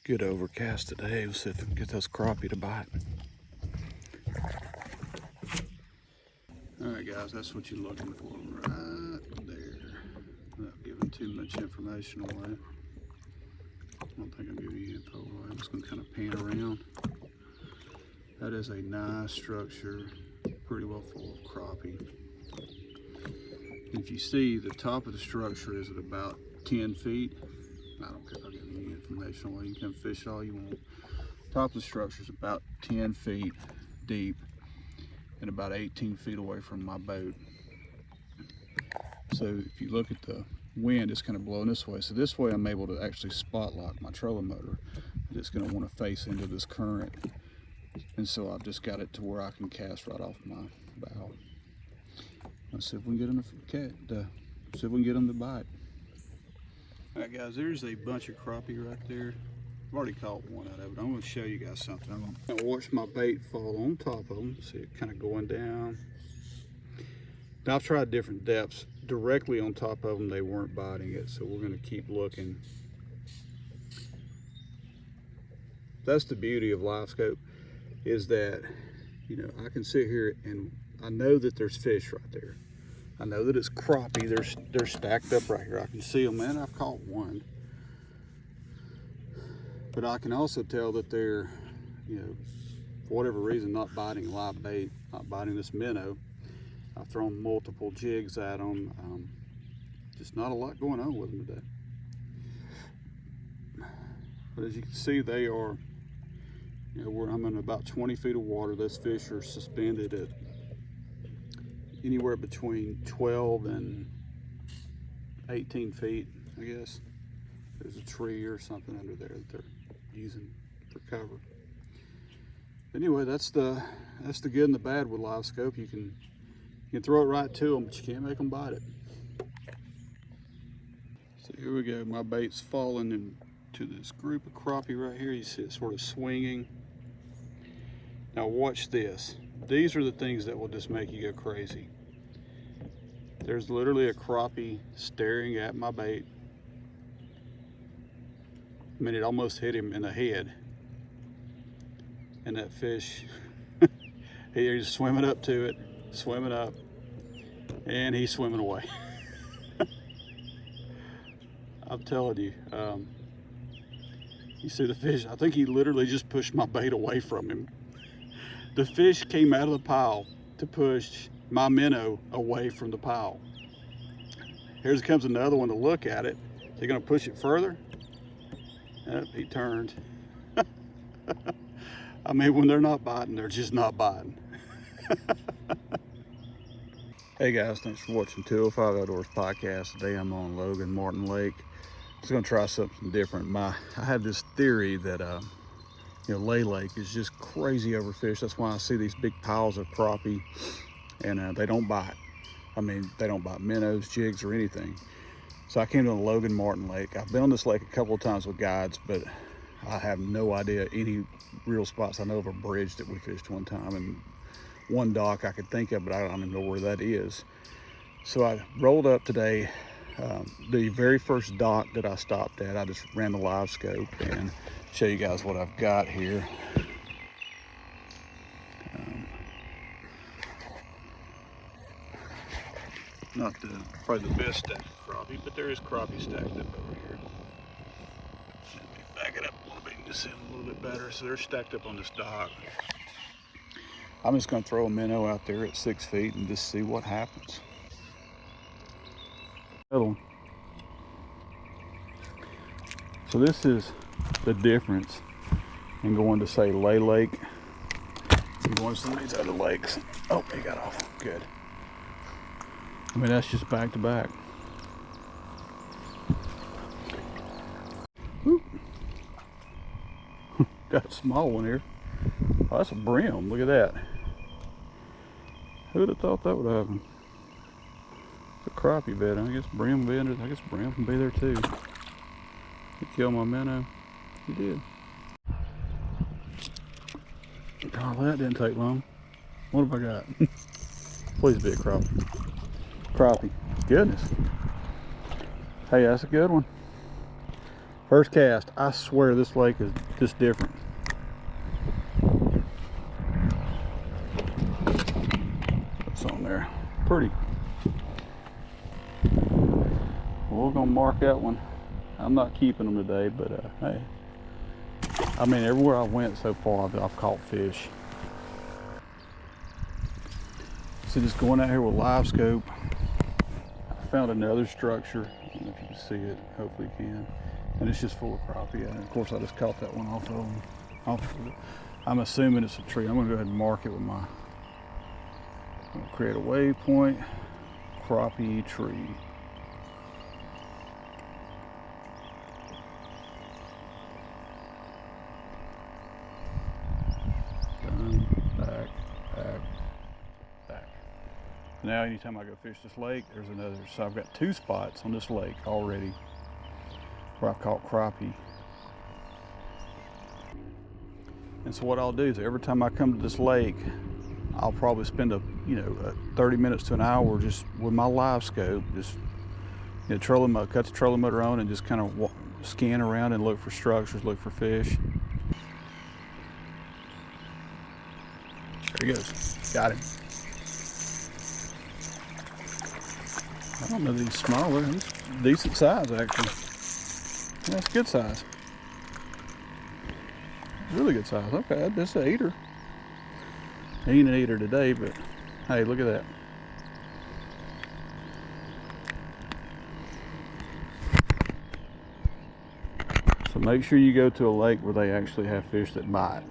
Good overcast today. We'll see if we can get those crappie to bite. All right, guys, that's what you're looking for right there. Without giving too much information away. I don't think I'll give you info away. I'm just gonna kind of pan around. That is a nice structure, pretty well full of crappie. If you see, the top of the structure is at about 10 feet. I don't care if I give you any information away. You can come fish all you want. Top of the structure is about 10 feet deep and about 18 feet away from my boat. So if you look at the wind, it's kind of blowing this way. So this way I'm able to actually spot lock my trolling motor. It's going to want to face into this current. And so I've just got it to where I can cast right off my bow. Let's see if we can get them see if we can get them to bite. All right, guys, there's a bunch of crappie right there. I've already caught one out of it. I'm going to show you guys something. I'm going to watch my bait fall on top of them. See it kind of going down. Now, I've tried different depths. Directly on top of them, they weren't biting it, so we're going to keep looking. That's the beauty of live scope, is that, you know, I can sit here and I know that there's fish right there. I know that it's crappie. They're stacked up right here. I can see them, and I've caught one. But I can also tell that they're, you know, for whatever reason, not biting live bait, not biting this minnow. I've thrown multiple jigs at them. Just not a lot going on with them today. But as you can see, they are, you know, I'm in about 20 feet of water. Those fish are suspended at anywhere between 12 and 18 feet, I guess. There's a tree or something under there that they're using for cover. Anyway, that's the good and the bad with live scope. You can throw it right to them, but you can't make them bite it. So here we go. My bait's falling into this group of crappie right here. You see it sort of swinging. Now watch this. These are the things that will just make you go crazy. There's literally a crappie staring at my bait. I mean, it almost hit him in the head. And that fish, he's swimming up to it, swimming up, and he's swimming away. I'm telling you, you see the fish, I think he literally just pushed my bait away from him. The fish came out of the pile to push my minnow away from the pile. Here comes another one to look at it. Is he gonna push it further? Yep, he turned. I mean, when they're not biting, they're just not biting. Hey guys, thanks for watching 205 Outdoors Podcast. Today I'm on Logan Martin Lake. Just gonna try something different. I have this theory that you know, Lay Lake is just crazy overfished. That's why I see these big piles of crappie, and they don't bite. I mean, they don't bite minnows, jigs, or anything. So I came to Logan Martin Lake. I've been on this lake a couple of times with guides, but I have no idea any real spots. I know of a bridge that we fished one time, and one dock I could think of, but I don't even know where that is. So I rolled up today. The very first dock that I stopped at, I just ran the live scope and show you guys what I've got here. Not probably the best stack of crappie, but there is crappie stacked up over here. Let me back it up a little bit and just see them a little bit better. So they're stacked up on this dock. I'm just going to throw a minnow out there at 6 feet and just see what happens. Another one. So this is the difference in going to, say, Lay Lake and going to some of these other lakes. Oh, he got off. Good. I mean, that's just back to back. Got a small one here. Oh, that's a brim. Look at that. Who would have thought that would happen? It's a crappie bed. I guess brim bed. I guess brim can be there too. He killed my minnow. He did. Oh, that didn't take long. What have I got? Please be a crappie. Crappie. Goodness. Hey, that's a good one. First cast, I swear this lake is just different. What's on there? Pretty. Well, we're gonna mark that one. I'm not keeping them today, but hey. I mean, everywhere I went so far, I've caught fish. So just going out here with live scope, I found another structure. I don't know if you can see it, hopefully you can. And it's just full of crappie. And of course, I just caught that one off of it. I'm assuming it's a tree. I'm gonna go ahead and mark it with my, I'm gonna create a waypoint, crappie tree. Back. Now anytime I go fish this lake, there's another. So I've got 2 spots on this lake already where I've caught crappie. And so what I'll do is every time I come to this lake, I'll probably spend a 30 minutes to an hour just with my live scope, just trolling mode, cut the trolling motor on and just kind of scan around and look for structures, look for fish. There he goes. Got him. I don't know that he's smaller. He's decent size, actually. Yeah, that's good size. Really good size. Okay, that's an eater. He ain't an eater today, but hey, look at that. So make sure you go to a lake where they actually have fish that bite.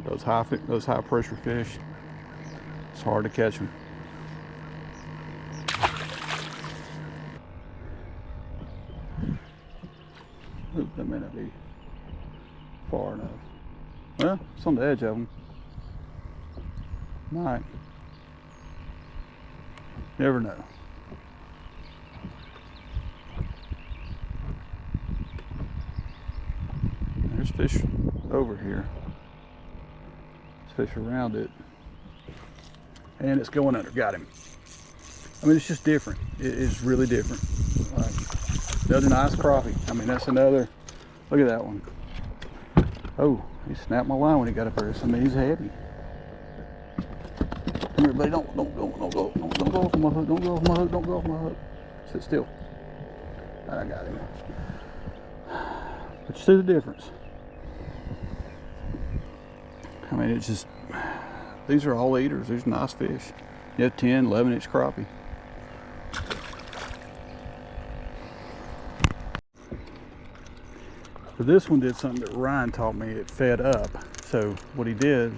Those high pressure fish, it's hard to catch them. Ooh, that may not be far enough. Well, it's on the edge of them. Might. Never know. There's fish over here. There's fish around it. And it's going under. Got him. I mean, it's just different. It is really different. Another nice crappie. I mean, that's another. Look at that one. Oh, he snapped my line when he got up there. I mean, he's heavy. Come here, buddy. Don't go off my hook. Don't go off my hook. Don't go off my hook. Sit still. I got him. But you see the difference. I mean, it's just, these are all eaters. These are nice fish. You have 10, 11-inch crappie. But this one did something that Ryan taught me. It fed up. So what he did,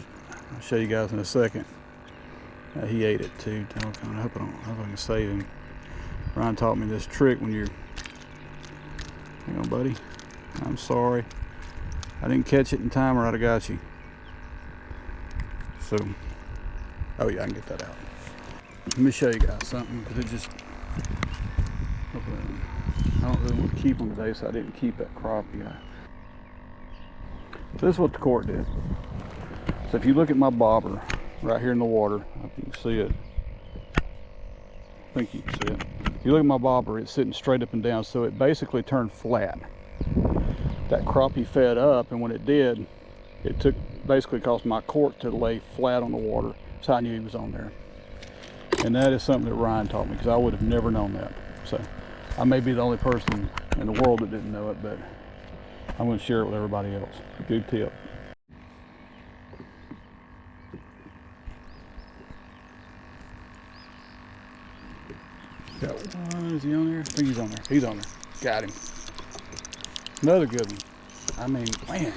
I'll show you guys in a second. He ate it too. I hope I can save him. Ryan taught me this trick when you're, hang on, buddy. I'm sorry. I didn't catch it in time or I'd have got you. So, oh yeah, I can get that out. Let me show you guys something, because it just, I don't really want to keep them today, so I didn't keep that crappie. So this is what the court did. So if you look at my bobber right here in the water, I think you can see it. I think you can see it. If you look at my bobber, it's sitting straight up and down, so it basically turned flat. That crappie fed up, and when it did, it took, basically caused my cork to lay flat on the water. So I knew he was on there. And that is something that Ryan taught me, because I would have never known that. So I may be the only person in the world that didn't know it, but I'm going to share it with everybody else. Good tip. Got one. Is he on there? I think he's on there. He's on there. Got him. Another good one. I mean, man.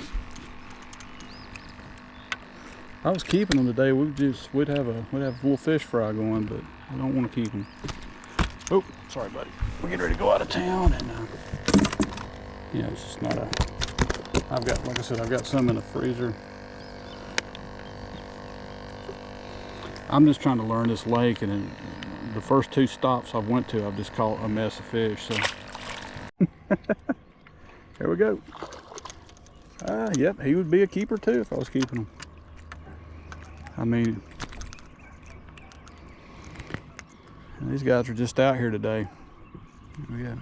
I was keeping them today. We'd have a little fish fry going, but I don't want to keep them. Oh, sorry, buddy. We're getting ready to go out of town, and yeah, it's just not a. I've got, like I said, I've got some in the freezer. I'm just trying to learn this lake, and then the first 2 stops I've went to, I've just caught a mess of fish. So there we go. Yep, he would be a keeper too if I was keeping him. I mean, these guys are just out here today. Yeah.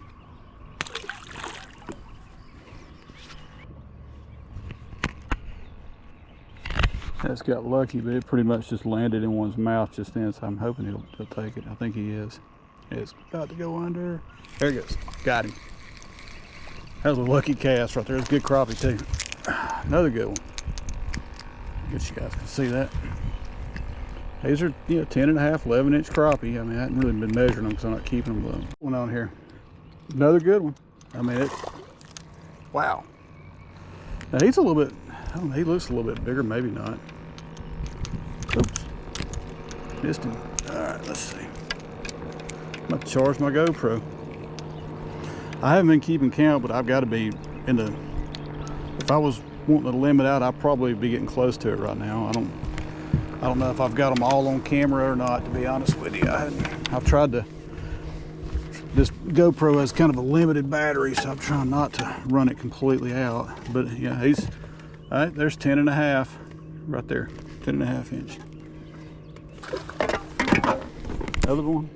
That's got lucky, but it pretty much just landed in one's mouth just then, so I'm hoping he'll take it. I think he is. It's about to go under. There he goes. Got him. That was a lucky cast right there. It's a good crappie too. Another good one. I guess you guys can see that. These are 10 and a half, 11 inch crappie. I mean, I haven't really been measuring them because I'm not keeping them. One on here. Another good one. I mean, wow. Now he's a little bit, I don't know, he looks a little bit bigger, maybe not. Oops. Missed him. All right, let's see. I'm going to charge my GoPro. I haven't been keeping count, but I've got to be in the, if I was wanting to limit out, I'd probably be getting close to it right now. I don't know if I've got them all on camera or not, to be honest with you. I've tried to, this GoPro has kind of a limited battery, so I'm trying not to run it completely out. But yeah, he's, all right, there's 10 and a half right there, 10 and a half inch. Another one.